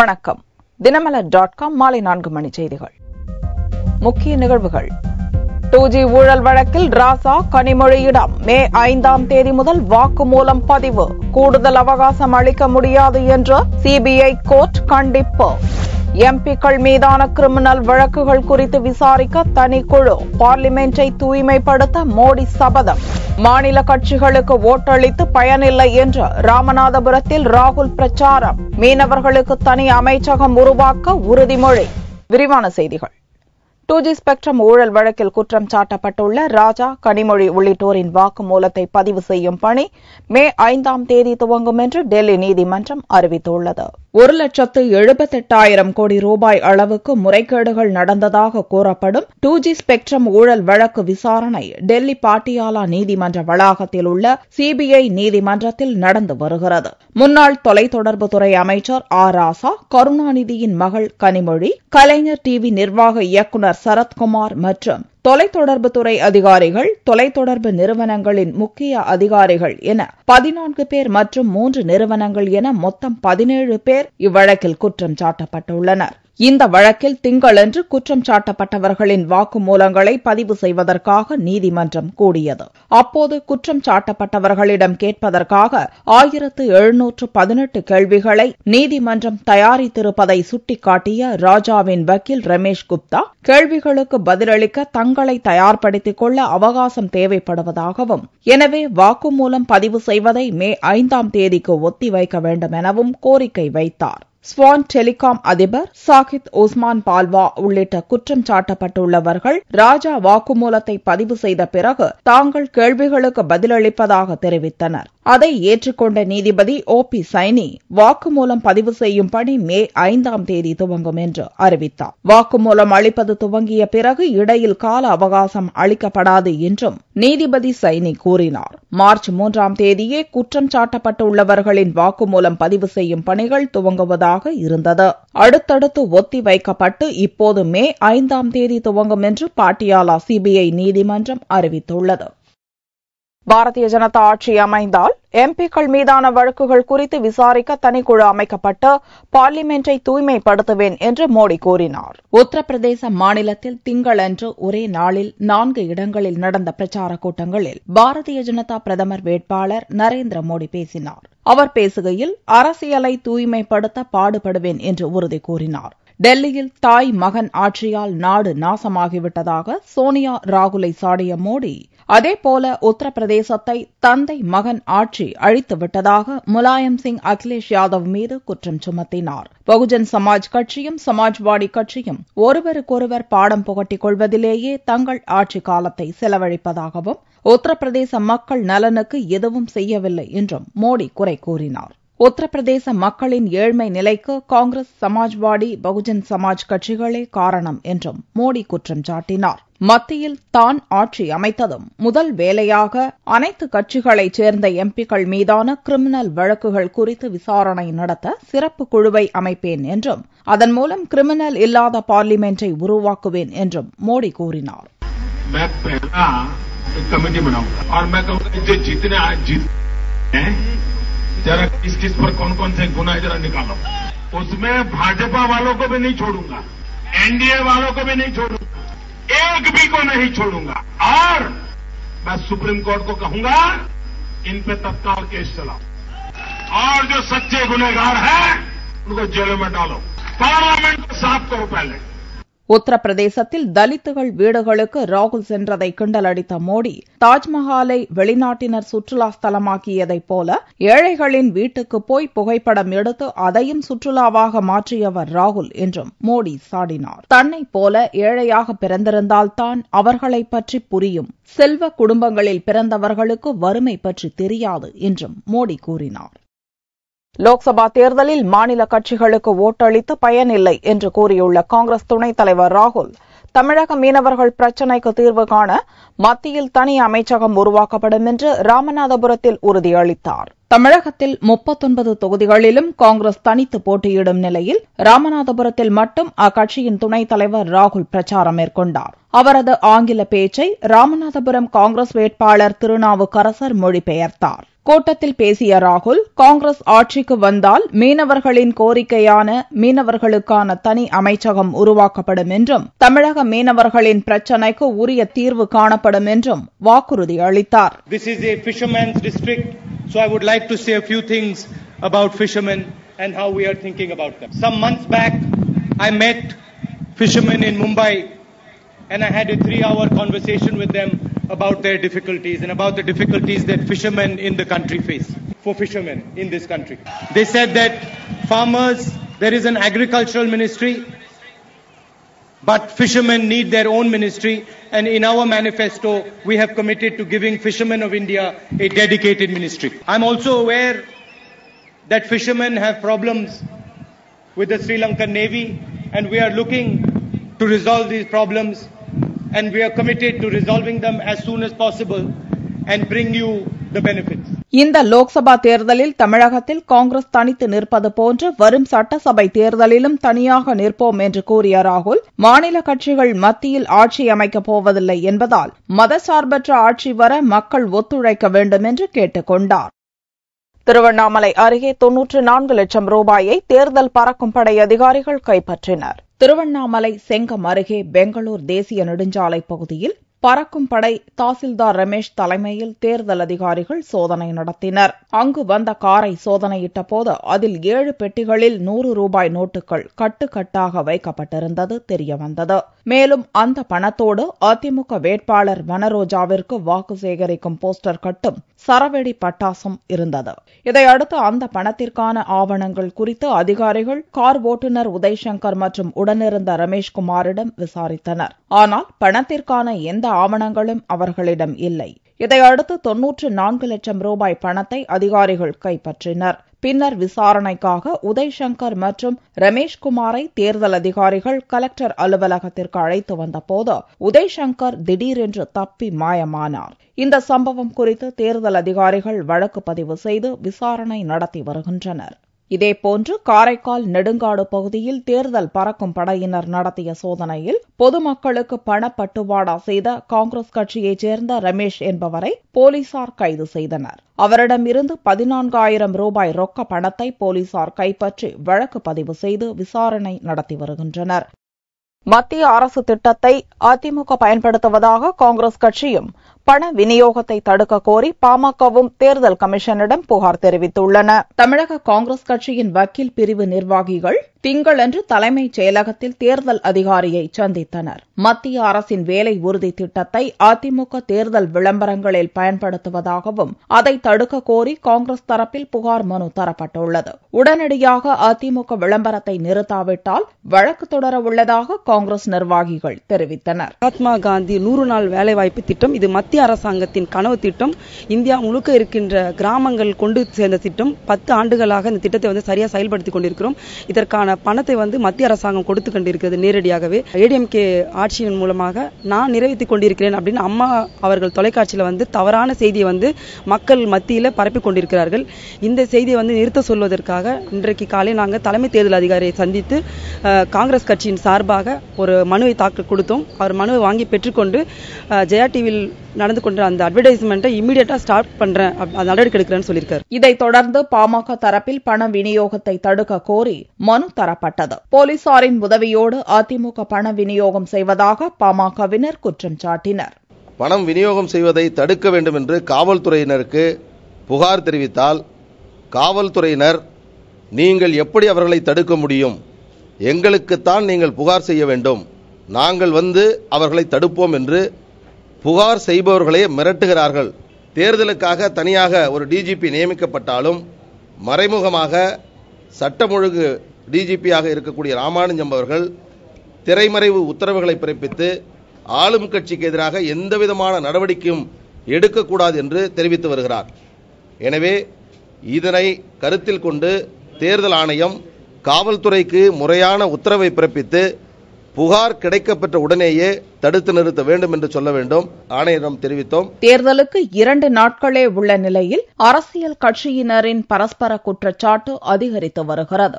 வணக்கம். தினமலர்.com மாலை 4 மணி செய்திகள். முக்கிய நிகழ்வுகள். 2G ஊழல் வழக்கில் ராசா கனிமொழியிடம் மே 5ஆம் தேதி முதல் வாக்குமூலம் பதிவு. கூடுதல் அவகாசம் அளிக்க முடியாது என்று சிபிஐ கோர்ட் கண்டிப்பு. எம்பிக்கள் மீதான கிரிமினல் வழக்குகள் குறித்து விசாரிக்க தனிக்குழு. பார்லிமென்டை தூய்மைப்படுத்த மோடி சபதம். மாநில கட்சிகளுக்கு ஓட்டளித்து பயனில்லை என்று ராமநாதபுரத்தில் ராகுல் பிரச்சாரம். மீனவர்களுக்கு தனி அமைச்சகம் உருவாக்க உறுதிமொழி. விரிவான செய்திகள். 2G ஸ்பெக்ட்ரம் ஊழல் வழக்கில் குற்றம் சாட்டப்பட்டுள்ள ராஜா, கனிமொழி உள்ளிட்டோரின் வாக்குமூலத்தை பதிவு செய்யும் பணி மே 5ஆம் தேதி துவங்கும் என்று டெல்லி நீதிமன்றம் அறிவித்துள்ளது. 1,78,000 கோடி ரூபாய் அளவுக்கு முறைகேடுகள் நடந்ததாக கூறப்படும் 2G ஸ்பெக்ட்ரம் ஊழல் வழக்கு விசாரணை டெல்லி பாட்டியாலா நீதிமன்ற வளாகத்தில் உள்ள சிபிஐ நீதிமன்றத்தில் நடந்து வருகிறது. முன்னாள் தொலைத்தொடர்புத்துறை அமைச்சர் ராசா, கருணாநிதியின் மகள் கனிமொழி, கலைஞர் டிவி நிர்வாக இயக்குநர் சரத்குமார் மற்றும் தொலைத்தொடர்புத்துறை அதிகாரிகள், தொலைத்தொடர்பு நிறுவனங்களின் முக்கிய அதிகாரிகள் என 14 பேர் மற்றும் 3 நிறுவனங்கள் என மொத்தம் 17 பேர் இவ்வழக்கில் குற்றம் சாட்டப்பட்டுள்ளனர். இந்த வழக்கில் திங்களன்று குற்றம் சாட்டப்பட்டவர்களின் வாக்குமூலங்களை பதிவு செய்வதற்காக நீதிமன்றம் கூடியது. அப்போது குற்றம் சாட்டப்பட்டவர்களிடம் கேட்பதற்காக 1718 கேள்விகளை நீதிமன்றம் தயாரித்திருப்பதை சுட்டிக்காட்டிய ராஜாவின் வக்கீல் ரமேஷ் குப்தா, கேள்விகளுக்கு பதிலளிக்க தங்களை தயார்படுத்திக் கொள்ள அவகாசம் தேவைப்படுவதாகவும், எனவே வாக்குமூலம் பதிவு செய்வதை மே 5ஆம் தேதிக்கு ஒத்திவைக்க வேண்டும் எனவும் கோரிக்கை வைத்தார். ஸ்வான் டெலிகாம் அதிபர் சாகித் உஸ்மான் பால்வா உள்ளிட்ட குற்றம் சாட்டப்பட்டுள்ளவர்கள் ராஜா வாக்குமூலத்தை பதிவு செய்த பிறகு தாங்கள் கேள்விகளுக்கு பதிலளிப்பதாக தெரிவித்தனர். அதை ஏற்றுக்கொண்ட நீதிபதி OP சைனி வாக்குமூலம் பதிவு செய்யும் பணி மே 5ஆம் தேதி துவங்கும் என்று அறிவித்தார். வாக்குமூலம் அளிப்பது துவங்கிய பிறகு இடையில் கால அவகாசம் அளிக்கப்படாது என்றும் நீதிபதி சைனி கூறினார். மார்ச் 3ஆம் தேதியே குற்றம் சாட்டப்பட்டுள்ளவர்களின் வாக்குமூலம் பதிவு செய்யும் பணிகள் துவங்குவதாக இருந்தது. அடுத்தடுத்து ஒத்தி வைக்கப்பட்டு இப்போது மே 5ஆம் தேதி துவங்கும் என்று பாட்டியாலா சிபிஐ நீதிமன்றம் அறிவித்துள்ளது. பாரதிய ஜனதா ஆட்சி அமைந்தால் எம்பிக்கள் மீதான வழக்குகள் குறித்து விசாரிக்க தனிக்குழு அமைக்கப்பட்டு பார்லிமென்டை தூய்மைப்படுத்துவேன் என்று மோடி கூறினார். உத்தரப்பிரதேச மாநிலத்தில் திங்களன்று ஒரே நாளில் 4 இடங்களில் நடந்த பிரச்சார கூட்டங்களில் பாரதிய ஜனதா பிரதமர் வேட்பாளர் நரேந்திர மோடி பேசினார். அவர் பேசுகையில் அரசியலை தூய்மைப்படுத்த பாடுபடுவேன் என்று உறுதி கூறினார். டெல்லியில் தாய் மகன் ஆட்சியால் நாடு நாசமாகிவிட்டதாக சோனியா, ராகுலை சாடிய மோடி, அதேபோல உத்தரப்பிரதேசத்தை தந்தை மகன் ஆட்சி அழித்துவிட்டதாக முலாயம் சிங், அகிலேஷ் யாதவ் மீது குற்றம் சுமத்தினார். பகுஜன் சமாஜ் கட்சியும் சமாஜ்வாடி கட்சியும் ஒருவருக்கொருவர் பாடம் புகட்டிக் கொள்வதிலேயே தங்கள் ஆட்சி காலத்தை செலவழிப்பதாகவும், உத்தரப்பிரதேச மக்கள் நலனுக்கு எதுவும் செய்யவில்லை என்றும் மோடி குறை கூறினார். உத்தரப்பிரதேச மக்களின் ஏழ்மை நிலைக்கு காங்கிரஸ், சமாஜ்வாடி, பகுஜன் சமாஜ் கட்சிகளே காரணம் என்றும் மோடி குற்றம் சாட்டினார். மத்தியில் தான் ஆட்சி அமைத்ததும் முதல் வேலையாக அனைத்து கட்சிகளைச் சேர்ந்த எம்பிக்கள் மீதான கிரிமினல் வழக்குகள் குறித்து விசாரணை நடத்த சிறப்பு குழுவை அமைப்பேன் என்றும், அதன் மூலம் கிரிமினல் இல்லாத பார்லிமென்டை உருவாக்குவேன் என்றும் மோடி கூறினார். जरा किस पर कौन से गुना जरा निकालो. उसमें भाजपा वालों को भी नहीं छोड़ूंगा, एनडीए वालों को भी नहीं छोड़ूंगा, एक भी को नहीं छोड़ूंगा. और मैं सुप्रीम कोर्ट को कहूंगा इन पे तत्काल केस चलाओ और जो सच्चे गुनहगार हैं उनको जेलों में डालो. पार्लियामेंट को साफ करो पहले. உத்தரப்பிரதேசத்தில் தலித்துகள் வீடுகளுக்கு ராகுல் சென்றதை கிண்டலடித்த மோடி, தாஜ்மஹாலை வெளிநாட்டினர் சுற்றுலா ஸ்தலமாக்கியதைப் போல ஏழைகளின் வீட்டுக்கு போய் புகைப்படம் எடுத்து அதையும் சுற்றுலாவாக மாற்றியவர் ராகுல் என்றும் மோடி சாடினார். தன்னைப் போல ஏழையாக பிறந்திருந்தால்தான் அவர்களை பற்றி புரியும். செல்வ குடும்பங்களில் பிறந்தவர்களுக்கு வறுமை பற்றி தெரியாது என்றும் மோடி கூறினார். லோக்சபா தேர்தலில் மாநில கட்சிகளுக்கு ஓட்டளித்து பயனில்லை என்று கூறியுள்ள காங்கிரஸ் துணைத் தலைவர் ராகுல், தமிழக மீனவர்கள் பிரச்சினைக்கு தீர்வு காண மத்தியில் தனி அமைச்சகம் உருவாக்கப்படும் என்று ராமநாதபுரத்தில் உறுதியளித்தார். தமிழகத்தில் 39 தொகுதிகளிலும் காங்கிரஸ் தனித்து போட்டியிடும் நிலையில் ராமநாதபுரத்தில் மட்டும் அக்கட்சியின் துணைத் தலைவர் ராகுல் பிரச்சாரம் மேற்கொண்டார். அவரது ஆங்கில பேச்சை ராமநாதபுரம் காங்கிரஸ் வேட்பாளர் திருநாவுக்கரசர் மொழிபெயர்த்தார். கூட்டத்தில் பேசிய ராகுல், காங்கிரஸ் ஆட்சிக்கு வந்தால் மீனவர்களின் கோரிக்கையான மீனவர்களுக்கான தனி அமைச்சகம் உருவாக்கப்படும் என்றும் தமிழக மீனவர்களின் பிரச்சினைக்கு உரிய தீர்வு காணப்படும் என்றும் வாக்குறுதி அளித்தார். This is a fisherman's district, so I would like to say a few things about fishermen and how we are thinking about them. Some months back, I met fishermen in Mumbai and I had a 3-hour conversation with them about their difficulties and about the difficulties that fishermen in the country face. For fishermen in this country, they said that farmers, there is an agricultural ministry, but fishermen need their own ministry, and in our manifesto we have committed to giving fishermen of India a dedicated ministry. I'm also aware that fishermen have problems with the Sri Lankan Navy, and we are looking to resolve these problems, and we are committed to resolving them as soon as possible and bring you the benefits. இந்த லோக்சபா தேர்தலில் தமிழகத்தில் காங்கிரஸ் தனித்து நிற்பது போன்று வரும் சட்டசபை தேர்தலிலும் தனியாக நிற்போம் என்று கூறிய ராகுல், மாநில கட்சிகள் மத்தியில் ஆட்சி அமைக்கப் போவதில்லை என்பதால் மதசார்பற்ற ஆட்சி வர மக்கள் ஒத்துழைக்க வேண்டும் என்று கேட்டுக் கொண்டார். திருவண்ணாமலை அருகே 94 லட்சம் ரூபாயை தேர்தல் பறக்கும் படை அதிகாரிகள் கைப்பற்றினர். திருவண்ணாமலை செங்கம் அருகே பெங்களூர் தேசிய நெடுஞ்சாலை பகுதியில் பறக்கும் படை தாசில்தார் ரமேஷ் தலைமையில் தேர்தல் அதிகாரிகள் சோதனை நடத்தினர். அங்கு வந்த காரை சோதனையிட்ட போது அதில் 7 பெட்டிகளில் 100 ரூபாய் நோட்டுகள் கட்டுக்கட்டாக வைக்கப்பட்டிருந்தது தெரியவந்தது. மேலும் அந்த பணத்தோடு அதிமுக வேட்பாளர் வனரோஜாவிற்கு வாக்கு சேகரிக்கும் போஸ்டர் கட்டும் சரவெடி பட்டாசும் இருந்தது. இதையடுத்து அந்த பணத்திற்கான ஆவணங்கள் குறித்து அதிகாரிகள் கார் ஓட்டுநர் உதய்சங்கர் மற்றும் உடனிருந்த ரமேஷ்குமாரிடம் விசாரித்தனர். ஆனால் பணத்திற்கான எந்த ஆவணங்களும் அவர்களிடம் இல்லை. இதையடுத்து 94 லட்சம் ரூபாய் பணத்தை அதிகாரிகள் கைப்பற்றினர். பின்னர் விசாரணைக்காக உதய்சங்கர் மற்றும் ரமேஷ்குமாரை தேர்தல் அதிகாரிகள் கலெக்டர் அலுவலகத்திற்கு அழைத்து வந்தபோது உதய்சங்கர் திடீரென்று தப்பி மாயமானார். இந்த சம்பவம் குறித்து தேர்தல் அதிகாரிகள் வழக்கு பதிவு செய்து விசாரணை நடத்தி வருகின்றனர். இதேபோன்று காரைக்கால் நெடுங்காடு பகுதியில் தேர்தல் பறக்கும் படையினர் நடத்திய சோதனையில் பொதுமக்களுக்கு பணப்பட்டுவாடா செய்த காங்கிரஸ் கட்சியைச் சேர்ந்த ரமேஷ் என்பவரை போலீசார் கைது செய்தனர். அவரிடமிருந்து 14,000 ரூபாய் ரொக்க பணத்தை போலீசார் கைப்பற்றி வழக்கு பதிவு செய்து விசாரணை நடத்தி வருகின்றனர். மத்திய அரசு திட்டத்தை அதிமுக பயன்படுத்துவதாக காங்கிரஸ் கட்சியும் பண விநியோகத்தை தடுக்க கோரி பாமகவும் தேர்தல் கமிஷனிடம் புகார் தெரிவித்துள்ளன. தமிழக காங்கிரஸ் கட்சியின் வக்கீல் பிரிவு நிர்வாகிகள் திங்களன்று தலைமைச் செயலகத்தில் தேர்தல் அதிகாரியை சந்தித்தனர். மத்திய அரசின் வேலை உறுதி திட்டத்தை அதிமுக தேர்தல் விளம்பரங்களில் பயன்படுத்துவதாகவும் அதை தடுக்க கோரி காங்கிரஸ் தரப்பில் புகார் மனு தரப்பட்டுள்ளது. உடனடியாக அதிமுக விளம்பரத்தை நிறுத்தாவிட்டால் வழக்கு தொடர உள்ளதாக காங்கிரஸ் நிர்வாகிகள் தெரிவித்தனர். மகாத்மா காந்தி 100 நாள் வேலைவாய்ப்பு திட்டம் இது மத்திய அரசாங்கத்தின் கனவு திட்டம். இந்தியா முழுக்க இருக்கின்ற கிராமங்கள் கொண்டு சேர்ந்த திட்டம். 10 ஆண்டுகளாக இந்த திட்டத்தை சரியா செயல்படுத்திக் கொண்டிருக்கிறோம். இதற்கான பணத்தை மத்திய அரசாங்கம் கொடுத்து கொண்டிருக்கிறது நேரடியாகவே. ஏடிஎம்கே ஆட்சியின் மூலமாக நான் நிறைவேற்றிக் கொண்டிருக்கிறேன் அப்படின்னு அம்மா அவர்கள் தொலைக்காட்சியில் தவறான செய்தியை மக்கள் மத்தியில் பரப்பிக் கொண்டிருக்கிறார்கள். இந்த செய்தியை நிறுத்த சொல்வதற்காக இன்றைக்கு காலை நாங்கள் தலைமை தேர்தல் அதிகாரியை சந்தித்து காங்கிரஸ் கட்சியின் சார்பாக ஒரு மனுவை தாக்கல் கொடுத்தோம். அவர் மனுவை வாங்கி பெற்றுக்கொண்டு ஜெயா டிவியில் நடந்து கொண்ட அந்த அட்வர்டைஸ்மெண்ட்டை இமிடியேட்டா ஸ்டார்ட் பண்றேன், நடவடிக்கை எடுக்கிறேன்னு சொல்லியிருக்காரு. இதைத் தொடர்ந்து பாமக தரப்பில் பண விநியோகத்தை தடுக்க கோரி மனு தரப்பட்டது. போலீசாரின் உதவியோடு அதிமுக பண விநியோகம் செய்வதாக பாமகவினர் குற்றம் சாட்டினர். பணம் விநியோகம் செய்வதை தடுக்க வேண்டும் என்று காவல்துறையினருக்கு புகார் தெரிவித்தால் காவல்துறையினர் நீங்கள் எப்படி அவர்களை தடுக்க முடியும், எங்களுக்குத்தான் நீங்கள் புகார் செய்ய வேண்டும், நாங்கள் அவர்களை தடுப்போம் என்று புகார் செய்பவர்களே மிரட்டுகிறார்கள். தேர்தலுக்காக தனியாக ஒரு டிஜிபி நியமிக்கப்பட்டாலும் மறைமுகமாக சட்டம் ஒழுங்கு டிஜிபியாக இருக்கக்கூடிய ராமானுஜம் அவர்கள் திரைமறைவு உத்தரவுகளை பிறப்பித்து ஆளும் கட்சிக்கு எதிராக எந்தவிதமான நடவடிக்கையும் எடுக்கக்கூடாது என்று தெரிவித்து வருகிறார். எனவே இதனை கருத்தில் கொண்டு தேர்தல் ஆணையம் காவல்துறைக்கு முறையான உத்தரவை பிறப்பித்து புகார் கிடைக்கப்பெற்ற உடனேயே தடுத்து நிறுத்த வேண்டும் என்று சொல்ல வேண்டும், ஆணையரிடம் தெரிவித்தோம். தேர்தலுக்கு 2 நாட்களே உள்ள நிலையில் அரசியல் கட்சியினரின் பரஸ்பர குற்றச்சாட்டு அதிகரித்து வருகிறது.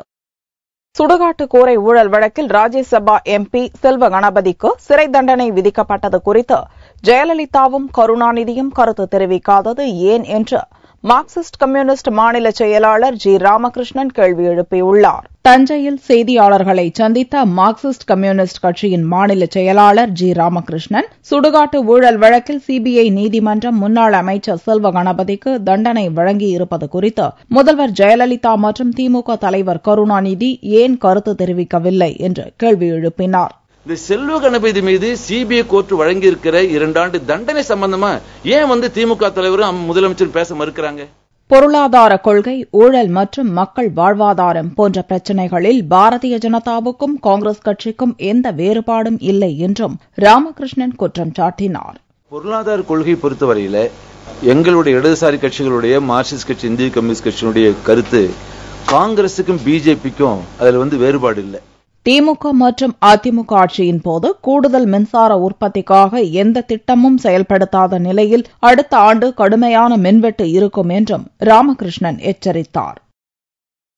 சுடுகாட்டு கூரை ஊழல் வழக்கில் ராஜ்யசபா எம்பி செல்வ கணபதிக்கு சிறை தண்டனை விதிக்கப்பட்டது குறித்து ஜெயலலிதாவும் கருணாநிதியும் கருத்து தெரிவிக்காதது ஏன் என்று மார்க்சிஸ்ட் கம்யூனிஸ்ட் மாநில செயலாளர் ஜி ராமகிருஷ்ணன் கேள்வி எழுப்பியுள்ளார். தஞ்சையில் செய்தியாளர்களை சந்தித்த மார்க்சிஸ்ட் கம்யூனிஸ்ட் கட்சியின் மாநில செயலாளர் ஜி ராமகிருஷ்ணன், சுடுகாட்டு ஊழல் வழக்கில் சிபிஐ நீதிமன்றம் முன்னாள் அமைச்சர் செல்வ கணபதிக்கு தண்டனை வழங்கியிருப்பது குறித்து முதல்வர் ஜெயலலிதா மற்றும் திமுக தலைவர் கருணாநிதி ஏன் கருத்து தெரிவிக்கவில்லை என்று கேள்வி எழுப்பினார். இந்த செல்வ கணபதி மீது சிபிஐ கோர்ட் வழங்கி இருக்கிற 2 ஆண்டு தண்டனை சம்பந்தமா ஏன் திமுக தலைவரும் முதலமைச்சர் பேச மறுக்கிறாங்க? பொருளாதார கொள்கை, ஊழல் மற்றும் மக்கள் வாழ்வாதாரம் போன்ற பிரச்சினைகளில் பாரதிய ஜனதாவுக்கும் காங்கிரஸ் கட்சிக்கும் எந்த வேறுபாடும் இல்லை என்றும் ராமகிருஷ்ணன் குற்றம் சாட்டினார். பொருளாதார கொள்கை பொறுத்தவரையில எங்களுடைய இடதுசாரி கட்சிகளுடைய மார்க்சிஸ்ட் கட்சி, இந்திய கம்யூனிஸ்ட் கட்சியினுடைய கருத்து காங்கிரசுக்கும் பிஜேபிக்கும் அதுல வேறுபாடு இல்லை. திமுக மற்றும் அதிமுக ஆட்சியின் போது கூடுதல் மின்சார உற்பத்திக்காக எந்த திட்டமும் செயல்படுத்தாத நிலையில் அடுத்த ஆண்டு கடுமையான மின்வெட்டு இருக்கும் என்றும் ராமகிருஷ்ணன் எச்சரித்தார்.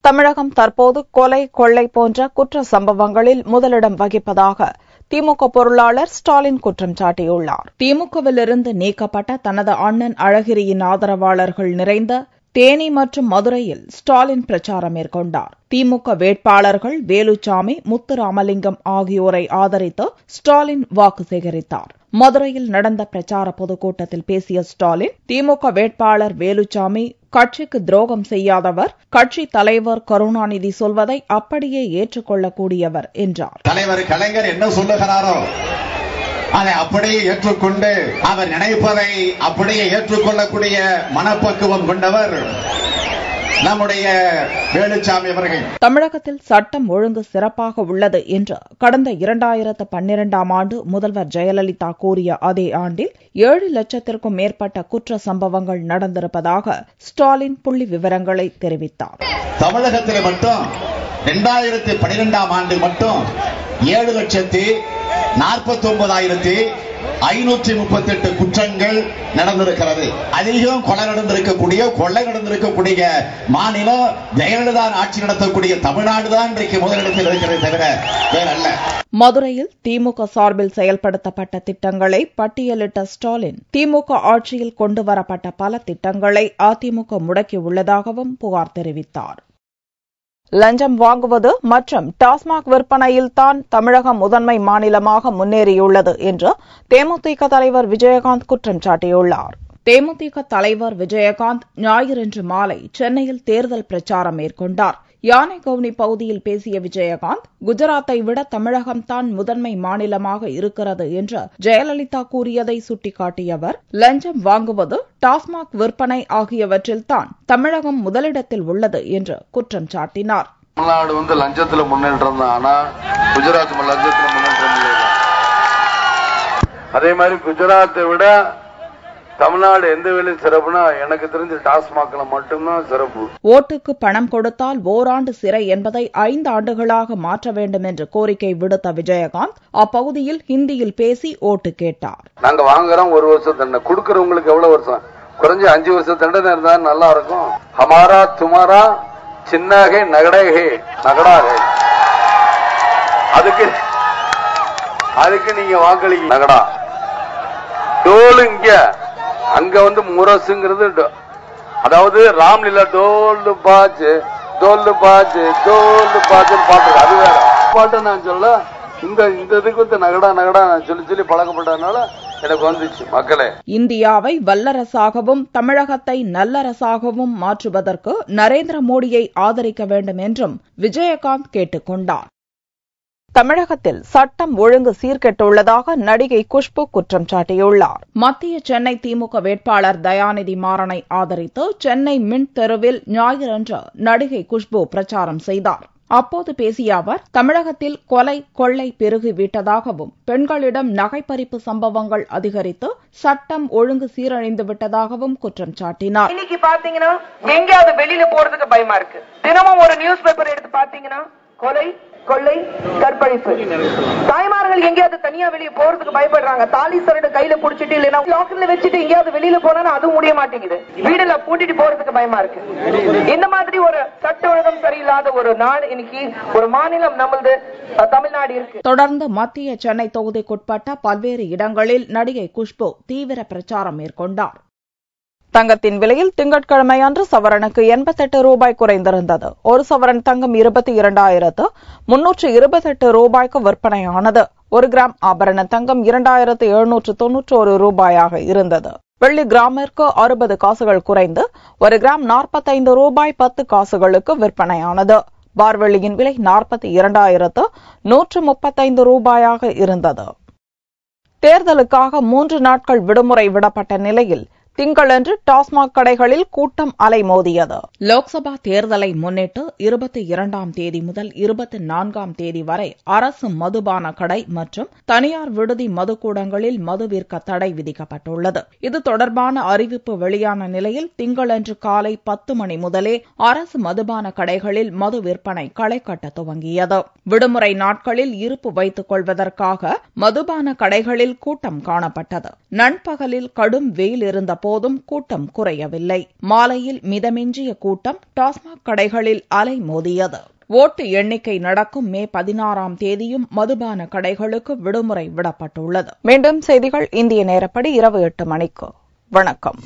தமிழகம் தற்போது கொலை, கொள்ளை போன்ற குற்ற சம்பவங்களில் முதலிடம் வகிப்பதாக திமுக பொருளாளர் ஸ்டாலின் குற்றம் சாட்டியுள்ளார். திமுகவிலிருந்து நீக்கப்பட்ட தனது அண்ணன் அழகிரியின் ஆதரவாளர்கள் நிறைந்த தேனி மற்றும் மதுரையில் ஸ்டாலின் பிரச்சாரம் மேற்கொண்டார். திமுக வேட்பாளர்கள் வேலுச்சாமி, முத்துராமலிங்கம் ஆகியோரை ஆதரித்து ஸ்டாலின் வாக்கு சேகரித்தார். மதுரையில் நடந்த பிரச்சார பொதுக்கூட்டத்தில் பேசிய ஸ்டாலின், திமுக வேட்பாளர் வேலுச்சாமி கட்சிக்கு துரோகம் செய்யாதவர், கட்சி தலைவர் கருணாநிதி சொல்வதை அப்படியே ஏற்றுக்கொள்ளக்கூடியவர் என்றார். தலைவர் கலைஞர் என்ன சொல்லுகிறாரோ அதை அப்படியே ஏற்றுக்கொண்டு அவர் நினைப்பதை அப்படியே ஏற்றுக்கொள்ளக்கூடிய மனப்பக்குவம் கொண்டவர் நம்முடைய வேலுச்சாமி அவர்கள். தமிழகத்தில் சட்டம் ஒழுங்கு சிறப்பாக உள்ளது என்று கடந்த 2012ஆம் ஆண்டு முதல்வர் ஜெயலலிதா கூறிய அதே ஆண்டில் 7 லட்சத்திற்கும் மேற்பட்ட குற்ற சம்பவங்கள் நடந்திருப்பதாக ஸ்டாலின் புள்ளி விவரங்களை தெரிவித்தார். தமிழகத்தில் மட்டும் 2012ஆம் ஆண்டு மட்டும் 7,49,538 குற்றங்கள் நடந்திருக்கிறது. அதிகம் கொலை நடந்திருக்கக்கூடிய, கொள்ளை நடந்திருக்கக்கூடிய மாநிலம் ஜெயலலிதா ஆட்சி நடத்தக்கூடிய தமிழ்நாடு தான் இன்றைக்கு முதலிடத்தில் இருக்கிறது தவிர வேறல்ல. மதுரையில் திமுக சார்பில் செயல்படுத்தப்பட்ட திட்டங்களை பட்டியலிட்ட ஸ்டாலின், திமுக ஆட்சியில் கொண்டுவரப்பட்ட பல திட்டங்களை அதிமுக முடக்கியுள்ளதாகவும் புகார் தெரிவித்தார். லஞ்சம் வாங்குவது மற்றும் டாஸ்மாக் விற்பனையில் தான் தமிழகம் முதன்மை மாநிலமாக முன்னேறியுள்ளது என்று தேமுதிக தலைவர் விஜயகாந்த் குற்றம் சாட்டியுள்ளார். தேமுதிக தலைவர் விஜயகாந்த் ஞாயிறன்று மாலை சென்னையில் தேர்தல் பிரச்சாரம் மேற்கொண்டார். யானைகவுனி பகுதியில் பேசிய விஜயகாந்த், குஜராத்தை விட தமிழகம்தான் முதன்மை மாநிலமாக இருக்கிறது என்று ஜெயலலிதா கூறியதை சுட்டிக்காட்டிய அவர், லஞ்சம் வாங்குவது, டாஸ்மாக் விற்பனை ஆகியவற்றில்தான் தமிழகம் முதலிடத்தில் உள்ளது என்று குற்றம் சாட்டினார். தமிழ்நாடு லஞ்சத்துல முன்னேற்றம் தான், ஆனா குஜராத் லஞ்சத்துல முன்னேற்றம் இல்லை. அதே மாதிரி குஜராத்தை விட தமிழ்நாடு எந்த வேலையும் சிறப்புனா எனக்கு தெரிஞ்ச டாஸ்மாக்ல மட்டும்தான் சிறப்பு. ஓட்டுக்கு பணம் கொடுத்தால் ஓராண்டு சிறை என்பதை 5 ஆண்டுகளாக மாற்ற வேண்டும் என்று கோரிக்கை விடுத்த விஜயகாந்த் அப்பகுதியில் ஹிந்தியில் பேசி ஓட்டு கேட்டார். நாங்க வாங்குறோம் 1 வருஷம் தண்டனை, கொடுக்கறவங்களுக்கு எவ்வளவு வருஷம்? குறைஞ்ச 5 வருஷம் தண்டனை இருந்தா நல்லா இருக்கும். ஹமாரா துமாரா சின்னகே நகடகே நகடாகே, அதுக்கு நீங்க வாக்களிக்க நகடா டோல். இங்க அங்க முரசுங்கிறது, அதாவது ராம்லீலா டோல் பாஜ் டோல் பாஜ் டோல் பாஜ் பாட்டு, அது வேற பாட்டு. நான் சொல்ல இந்த இதுக்கு நகடா நகடா நான் சொல்லி பழக்கப்பட்டதுனால எனக்கு வந்துச்சு. மக்களே, இந்தியாவை வல்லரசாகவும் தமிழகத்தை நல்லரசாகவும் மாற்றுவதற்கு நரேந்திர மோடியை ஆதரிக்க வேண்டும் என்றும் விஜயகாந்த் கேட்டுக் கொண்டார். தமிழகத்தில் சட்டம் ஒழுங்கு சீர்கெட்டுள்ளதாக நடிகை குஷ்பு குற்றம் சாட்டியுள்ளார். மத்திய சென்னை திமுக வேட்பாளர் தயாநிதி மாறனை ஆதரித்து சென்னை மின் தெருவில் ஞாயிறன்று நடிகை குஷ்பு பிரச்சாரம் செய்தார். அப்போது பேசிய அவர், தமிழகத்தில் கொலை, கொள்ளை பெருகிவிட்டதாகவும் பெண்களிடம் நகைப்பறிப்பு சம்பவங்கள் அதிகரித்து சட்டம் ஒழுங்கு சீரழிந்து விட்டதாகவும் குற்றம் சாட்டினார். இன்னைக்கு பாத்தீங்கன்னா எங்கேயாவது வெளியில போறதுக்கு பயமா இருக்கு. தினமும் ஒரு நியூஸ் பேப்பர் எடுத்து பாத்தீங்கன்னா கொலை, கொள்ளை, கற்பழிப்பு. தாய்மார்கள் எங்கேயாவது தனியா வெளியே போறதுக்கு பயப்படுறாங்க. தாலி சரடு கையில புடிச்சிட்டு இல்லைன்னா லாக்கர்ல வச்சுட்டு எங்கேயாவது வெளியில போனா அதுவும் முடிய மாட்டேங்குது. வீடுல பூட்டிட்டு போறதுக்கு பயமா இருக்கு. இந்த மாதிரி ஒரு சட்ட ஒழுங்கம் சரியில்லாத ஒரு நாடு, இன்னைக்கு ஒரு மாநிலம் நம்மளது தமிழ்நாடு இருக்கு. தொடர்ந்து மத்திய சென்னை தொகுதிக்குட்பட்ட பல்வேறு இடங்களில் நடிகை குஷ்பு தீவிர பிரச்சாரம் மேற்கொண்டார். தங்கத்தின் விலையில் திங்கட்கிழமை அன்று சவரனுக்கு 88 ரூபாய் குறைந்திருந்தது. ஒரு சவரன் தங்கம் 22,328 ரூபாய்க்கு விற்பனையானது. 1 கிராம் ஆபரண தங்கம் 2,791 ரூபாயாக இருந்தது. வெள்ளி கிராமிற்கு 60 காசுகள் குறைந்து 1 கிராம் 45 ரூபாய் 10 காசுகளுக்கு விற்பனையானது. பார்வெள்ளியின் விலை 42,135 ரூபாயாக இருந்தது. தேர்தலுக்காக 3 நாட்கள் விடுமுறை விடப்பட்ட நிலையில் திங்களன்று டாஸ்மாக் கடைகளில் கூட்டம் அலைமோதியது. லோக்சபா தேர்தலை முன்னிட்டு 22ஆம் தேதி முதல் 24ஆம் தேதி வரை அரசு மதுபான கடை மற்றும் தனியார் விடுதி மதுக்கூடங்களில் மது விற்க தடை விதிக்கப்பட்டுள்ளது. இது தொடர்பான அறிவிப்பு வெளியான நிலையில் திங்களன்று காலை 10 மணி முதலே அரசு மதுபான கடைகளில் மது விற்பனை களை கட்ட துவங்கியது. விடுமுறை நாட்களில் இருப்பு வைத்துக் கொள்வதற்காக மதுபான கடைகளில் கூட்டம் காணப்பட்டது. நண்பகலில் கடும் வெயில் இருந்த போதும் கூட்டம் குறையவில்லை. மாலையில் மிதமிஞ்சிய கூட்டம் டாஸ்மாக் கடைகளில் அலைமோதியது. ஓட்டு எண்ணிக்கை நடக்கும் மே 16ஆம் தேதியும் மதுபான கடைகளுக்கு விடுமுறை விடப்பட்டுள்ளது. மீண்டும் செய்திகள் இந்திய நேரப்படி இரவு 8 மணிக்கு. வணக்கம்.